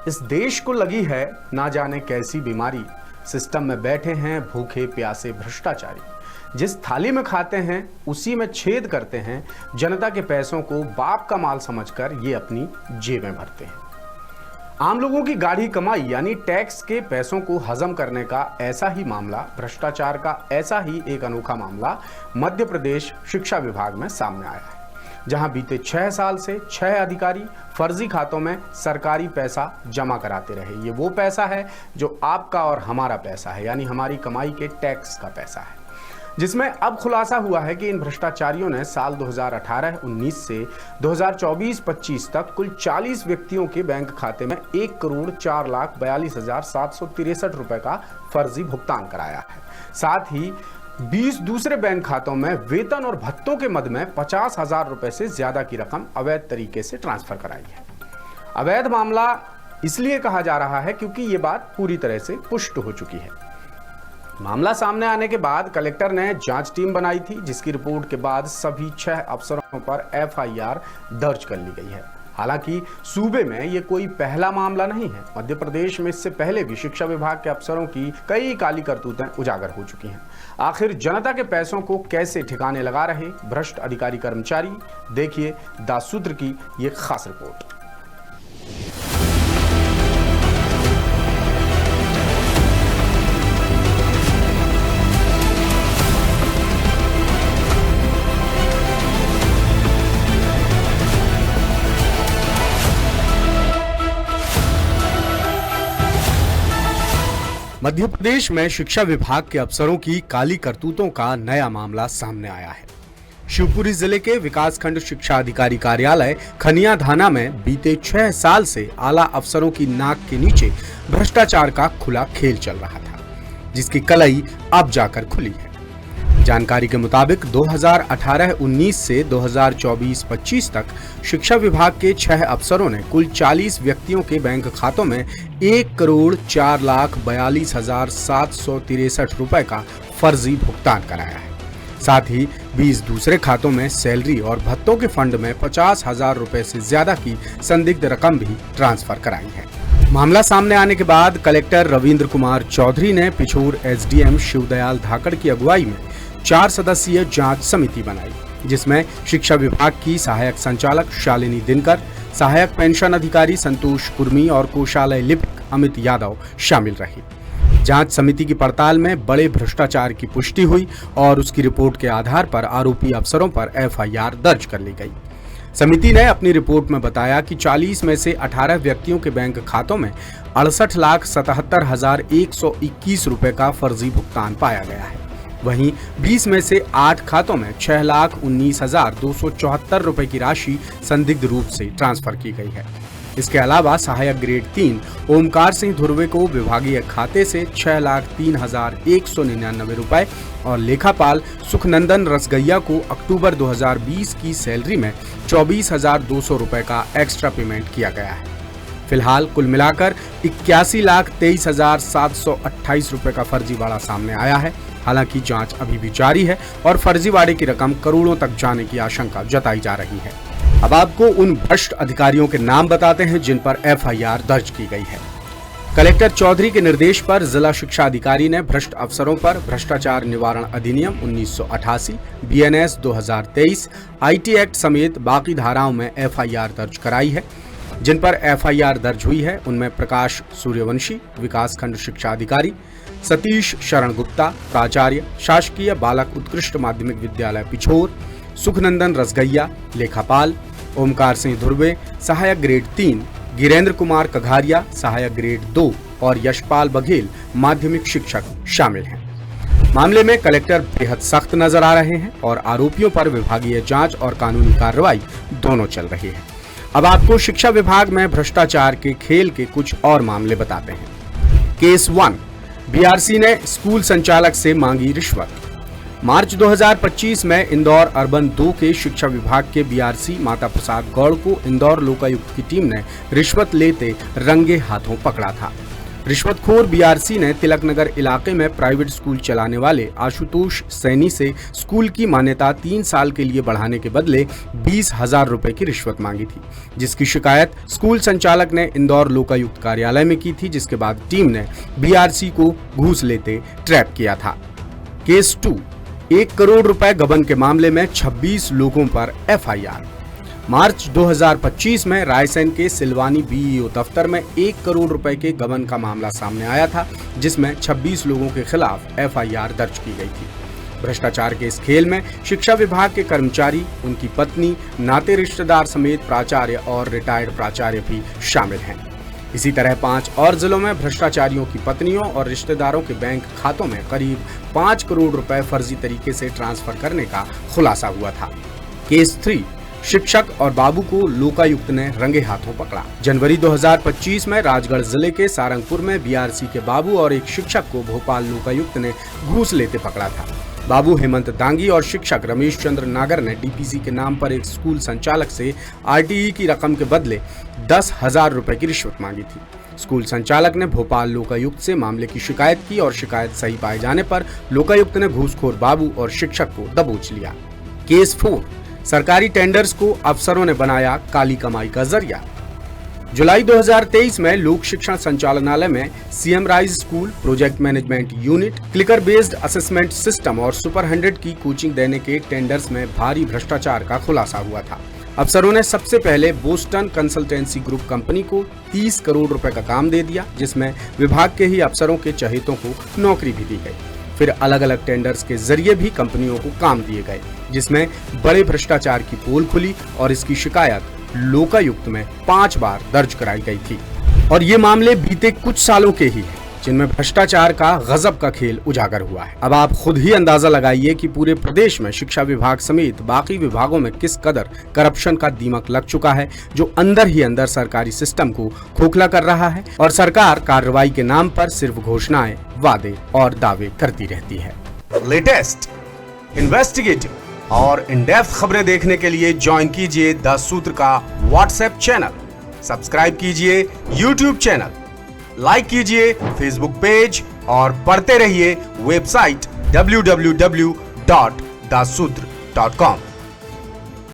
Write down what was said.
इस देश को लगी है ना जाने कैसी बीमारी। सिस्टम में बैठे हैं भूखे प्यासे भ्रष्टाचारी। जिस थाली में खाते हैं उसी में छेद करते हैं। जनता के पैसों को बाप का माल समझकर ये अपनी जेबें भरते हैं। आम लोगों की गाढ़ी कमाई यानी टैक्स के पैसों को हजम करने का ऐसा ही मामला, भ्रष्टाचार का ऐसा ही एक अनोखा मामला मध्य प्रदेश शिक्षा विभाग में सामने आया है, जहां बीते 6 साल से 6 अधिकारी फर्जी खातों में सरकारी पैसा जमा कराते रहे। ये वो पैसा है जो आपका और हमारा पैसा है, यानी हमारी कमाई के टैक्स का पैसा है, जिसमें अब खुलासा हुआ है कि इन भ्रष्टाचारियों ने साल 2018-19 से 2024-25 तक कुल 40 व्यक्तियों के बैंक खाते में 1,04,42,763 रुपए का फर्जी भुगतान कराया है। साथ ही 20 दूसरे बैंक खातों में वेतन और भत्तों के मद में 50,000 रुपए से ज्यादा की रकम अवैध तरीके से ट्रांसफर कराई है। अवैध मामला इसलिए कहा जा रहा है क्योंकि ये बात पूरी तरह से पुष्ट हो चुकी है। मामला सामने आने के बाद कलेक्टर ने जांच टीम बनाई थी, जिसकी रिपोर्ट के बाद सभी 6 अफसरों पर FIR दर्ज कर ली गई है। हालांकि सूबे में ये कोई पहला मामला नहीं है। मध्य प्रदेश में इससे पहले भी शिक्षा विभाग के अफसरों की कई काली करतूतें उजागर हो चुकी हैं। आखिर जनता के पैसों को कैसे ठिकाने लगा रहे भ्रष्ट अधिकारी कर्मचारी, देखिए दासूत्र की ये खास रिपोर्ट। मध्य प्रदेश में शिक्षा विभाग के अफसरों की काली करतूतों का नया मामला सामने आया है। शिवपुरी जिले के विकासखंड शिक्षा अधिकारी कार्यालय खनिया धाना में बीते 6 साल से आला अफसरों की नाक के नीचे भ्रष्टाचार का खुला खेल चल रहा था, जिसकी कलई अब जाकर खुली है। जानकारी के मुताबिक 2018-19 से 2024-25 तक शिक्षा विभाग के 6 अफसरों ने कुल 40 व्यक्तियों के बैंक खातों में 1,04,42,763 रुपए का फर्जी भुगतान कराया है। साथ ही 20 दूसरे खातों में सैलरी और भत्तों के फंड में 50,000 रुपए से ज्यादा की संदिग्ध रकम भी ट्रांसफर कराई है। मामला सामने आने के बाद कलेक्टर रविंद्र कुमार चौधरी ने पिछोर SDM शिवदयाल धाकड़ की अगुवाई में 4 सदस्यीय जांच समिति बनाई, जिसमें शिक्षा विभाग की सहायक संचालक शालिनी दिनकर, सहायक पेंशन अधिकारी संतोष कुर्मी और कोषालय लिपिक अमित यादव शामिल रहे। जांच समिति की पड़ताल में बड़े भ्रष्टाचार की पुष्टि हुई और उसकी रिपोर्ट के आधार पर आरोपी अफसरों पर FIR दर्ज कर ली गई। समिति ने अपनी रिपोर्ट में बताया कि 40 में से 18 व्यक्तियों के बैंक खातों में 68,77,121 रुपए का फर्जी भुगतान पाया गया है। वहीं 20 में से 8 खातों में 6,19,274 रुपए की राशि संदिग्ध रूप से ट्रांसफर की गई है। इसके अलावा सहायक ग्रेड 3 ओमकार सिंह धुर्वे को विभागीय खाते से 6,03,199 रुपए और लेखापाल सुखनंदन रसगैया को अक्टूबर 2020 की सैलरी में 24,200 रुपए का एक्स्ट्रा पेमेंट किया गया है। फिलहाल कुल मिलाकर 81,23,728 रुपए का फर्जीवाड़ा सामने आया है। हालांकि जांच अभी भी जारी है और फर्जीवाड़े की रकम करोड़ों तक जाने की आशंका जताई जा रही है। अब आपको उन भ्रष्ट अधिकारियों के नाम बताते हैं जिन पर FIR दर्ज की गई है। कलेक्टर चौधरी के निर्देश पर जिला शिक्षा अधिकारी ने भ्रष्ट अफसरों पर भ्रष्टाचार निवारण अधिनियम 1988, BNS 2023, IT एक्ट समेत बाकी धाराओं में FIR दर्ज कराई है। जिन पर FIR दर्ज हुई है उनमें प्रकाश सूर्यवंशी, विकासखंड शिक्षा अधिकारी, सतीश शरण गुप्ता, प्राचार्य, शासकीय बालक उत्कृष्ट माध्यमिक विद्यालय पिछोर, सुखनंदन रसगैया, लेखापाल, ओमकार सिंह धुर्वे, सहायक ग्रेड 3, गिरेंद्र कुमार कघारिया, सहायक ग्रेड 2 और यशपाल बघेल माध्यमिक शिक्षक शामिल हैं। मामले में कलेक्टर बेहद सख्त नजर आ रहे हैं और आरोपियों पर विभागीय जांच और कानूनी कार्रवाई दोनों चल रही है। अब आपको शिक्षा विभाग में भ्रष्टाचार के खेल के कुछ और मामले बताते हैं। केस 1, BRC ने स्कूल संचालक से मांगी रिश्वत। मार्च 2025 में इंदौर अर्बन 2 के शिक्षा विभाग के BRC माता प्रसाद गौड़ को इंदौर लोकायुक्त की टीम ने रिश्वत लेते रंगे हाथों पकड़ा था। रिश्वतखोर बीआरसी ने तिलक नगर इलाके में प्राइवेट स्कूल चलाने वाले आशुतोष सैनी से स्कूल की मान्यता 3 साल के लिए बढ़ाने के बदले 20,000 रुपए की रिश्वत मांगी थी, जिसकी शिकायत स्कूल संचालक ने इंदौर लोकायुक्त कार्यालय में की थी, जिसके बाद टीम ने बीआरसी को घूस लेते ट्रैप किया था। केस 2, 1 करोड़ रुपए गबन के मामले में 26 लोगों पर एफआईआर। मार्च 2025 में रायसेन के सिलवानी बीईओ दफ्तर में 1 करोड़ रुपए के गबन का मामला सामने आया था, जिसमें 26 लोगों के खिलाफ एफआईआर दर्ज की गई थी। भ्रष्टाचार के इस खेल में शिक्षा विभाग के कर्मचारी, उनकी पत्नी, नाते रिश्तेदार समेत प्राचार्य और रिटायर्ड प्राचार्य भी शामिल हैं। इसी तरह 5 और जिलों में भ्रष्टाचारियों की पत्नियों और रिश्तेदारों के बैंक खातों में करीब 5 करोड़ रुपए फर्जी तरीके से ट्रांसफर करने का खुलासा हुआ था। केस 3, शिक्षक और बाबू को लोकायुक्त ने रंगे हाथों पकड़ा। जनवरी 2025 में राजगढ़ जिले के सारंगपुर में बीआरसी के बाबू और एक शिक्षक को भोपाल लोकायुक्त ने घूस लेते पकड़ा था। बाबू हेमंत दांगी और शिक्षक रमेश चंद्र नागर ने डीपीसी के नाम पर एक स्कूल संचालक से आरटीई की रकम के बदले 10,000 रुपए की रिश्वत मांगी थी। स्कूल संचालक ने भोपाल लोकायुक्त से मामले की शिकायत की और शिकायत सही पाए जाने पर लोकायुक्त ने घूसखोर बाबू और शिक्षक को दबोच लिया। केस 4, सरकारी टेंडर्स को अफसरों ने बनाया काली कमाई का जरिया। जुलाई 2023 में लोक शिक्षण संचालनालय में CM rise school, project management unit, clicker based assessment system और सुपर 100 की कोचिंग देने के टेंडर्स में भारी भ्रष्टाचार का खुलासा हुआ था। अफसरों ने सबसे पहले बोस्टन कंसल्टेंसी ग्रुप कंपनी को 30 करोड़ रुपए का काम दे दिया, जिसमें विभाग के ही अफसरों के चहेतों को नौकरी भी दी गई। फिर अलग अलग टेंडर्स के जरिए भी कंपनियों को काम दिए गए, जिसमें बड़े भ्रष्टाचार की पोल खुली और इसकी शिकायत लोकायुक्त में 5 बार दर्ज कराई गई थी। और ये मामले बीते कुछ सालों के ही हैं, जिनमें भ्रष्टाचार का गजब का खेल उजागर हुआ है। अब आप खुद ही अंदाजा लगाइए कि पूरे प्रदेश में शिक्षा विभाग समेत बाकी विभागों में किस कदर करप्शन का दीमक लग चुका है, जो अंदर ही अंदर सरकारी सिस्टम को खोखला कर रहा है और सरकार कार्रवाई के नाम पर सिर्फ घोषणाएं, वादे और दावे करती रहती है। लेटेस्ट, इन्वेस्टिगेटिव और इन डेप्थ खबरें देखने के लिए ज्वाइन कीजिए द सूत्र का व्हाट्सएप चैनल, सब्सक्राइब कीजिए यूट्यूब चैनल, लाइक कीजिए फेसबुक पेज और पढ़ते रहिए वेबसाइट www.daसूत्र.com।